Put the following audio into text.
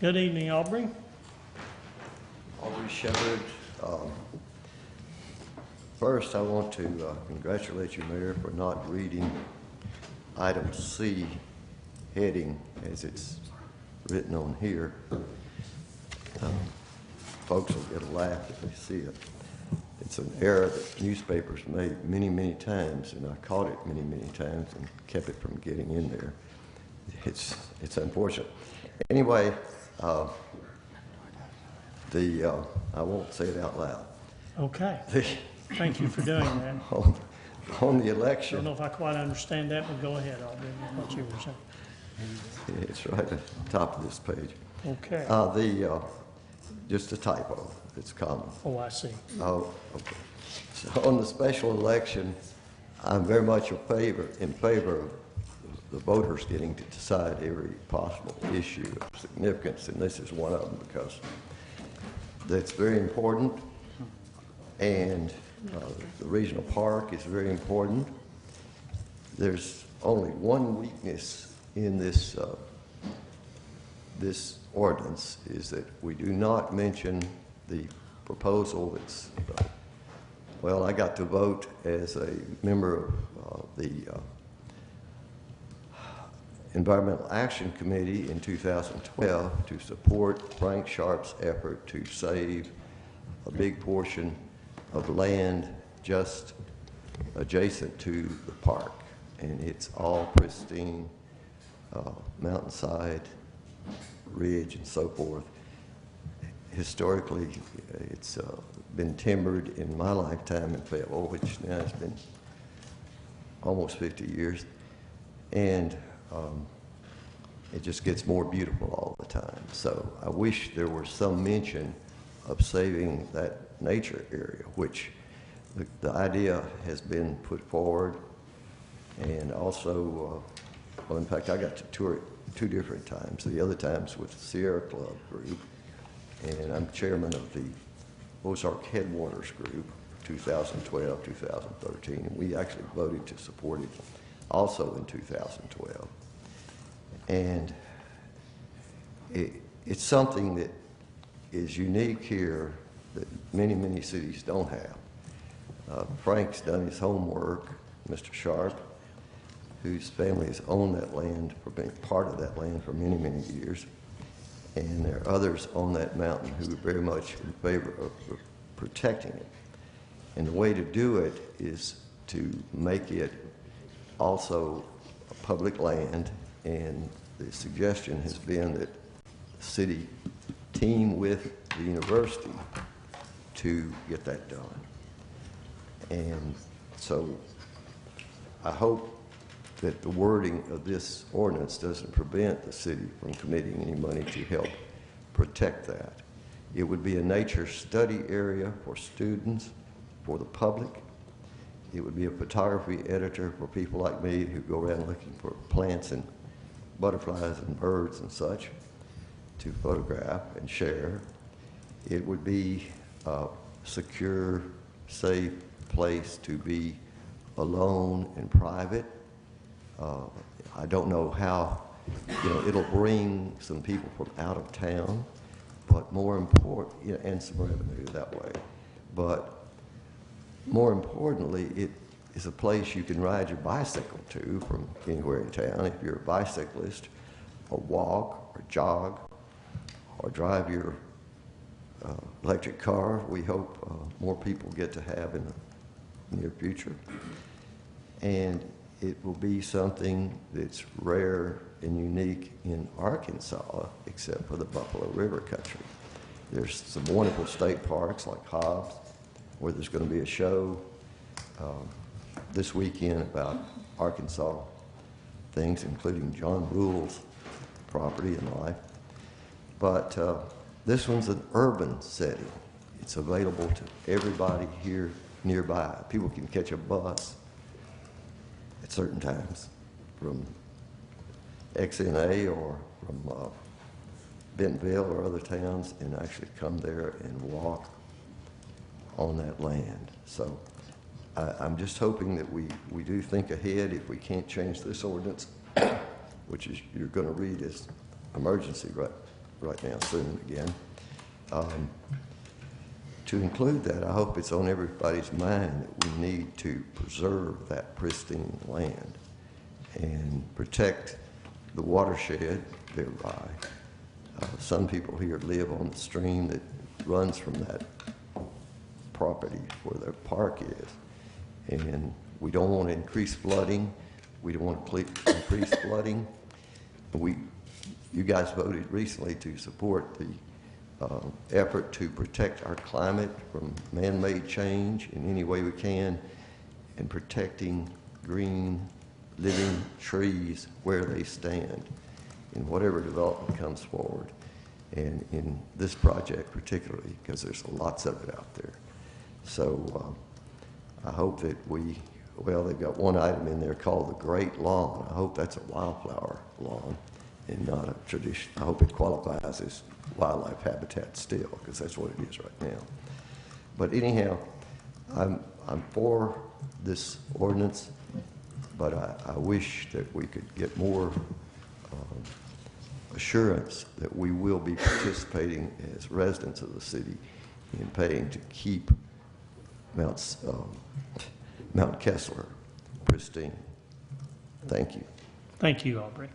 Good evening, Aubrey. Aubrey Shepherd. First, I want to congratulate you, Mayor, for not reading item C heading as it's written on here. Folks will get a laugh if they see it. It's an error that newspapers made many, many times, and I caught it many, many times and kept it from getting in there. It's unfortunate. Anyway, I won't say it out loud. Okay. Thank you for doing that. On the I election. don't know if I quite understand that, but go ahead, Aubrey, what you were saying. It's right at the top of this page. Okay. Just a typo. It's common. Oh, I see. Oh, okay. So on the special election, I'm very much in favor of the voters getting to decide every possible issue of significance, and this is one of them because that's very important. And the regional park is very important. There's only one weakness in this this ordinance is that we do not mention the proposal that's, well, I got to vote as a member of the Environmental Action Committee in 2012 to support Frank Sharp's effort to save a big portion of land just adjacent to the park. And it's all pristine, mountainside, ridge, and so forth. Historically, it's been timbered in my lifetime in Fayetteville, which now has been almost 50 years. And it just gets more beautiful all the time. So I wish there were some mention of saving that nature area, which the idea has been put forward. And also, well, in fact, I got to tour it 2 different times. The other times with the Sierra Club group, and I'm chairman of the Ozark Headwaters group, 2012, 2013, and we actually voted to support it also in 2012. And it's something that is unique here that many, many cities don't have. Frank's done his homework, Mr. Sharp, whose family has owned that land, for being part of that land for many, many years. And there are others on that mountain who are very much in favor of protecting it. And the way to do it is to make it also a public land, and the suggestion has been that the city team with the university to get that done. And so I hope that the wording of this ordinance doesn't prevent the city from committing any money to help protect that. It would be a nature study area for students, for the public. It would be a photography editor for people like me who go around looking for plants and butterflies and birds and such to photograph and share. It would be a secure, safe place to be alone and private. I don't know how, it'll bring some people from out of town, but more important, and some revenue that way. But more importantly, it is a place you can ride your bicycle to from anywhere in town if you're a bicyclist, or walk, or jog, or drive your electric car. We hope more people get to have in the near future. And it will be something that's rare and unique in Arkansas, except for the Buffalo River country. There's some wonderful state parks like Hobbs, where there's going to be a show this weekend about Arkansas things, including John Rule's property and life. But this one's an urban setting. It's available to everybody here nearby. People can catch a bus at certain times from XNA or from Bentonville or other towns and actually come there and walk on that land. So I'm just hoping that we do think ahead if we can't change this ordinance, which is you're going to read as emergency right now soon again. To include that, I hope it's on everybody's mind that we need to preserve that pristine land and protect the watershed thereby. Some people here live on the stream that runs from that property where their park is. And we don't want to increase flooding. We don't want to increase flooding. You guys voted recently to support the effort to protect our climate from man-made change in any way we can, and protecting green, living trees where they stand in whatever development comes forward, and in this project particularly, because there's lots of it out there. So I hope that they've got one item in there called the Great Lawn. I hope that's a wildflower lawn and not a tradition. I hope it qualifies as wildlife habitat still, because that's what it is right now. But anyhow, I'm for this ordinance, but I wish that we could get more assurance that we will be participating as residents of the city in paying to keep Mount Kessler pristine. Thank you. Thank you, Aubrey.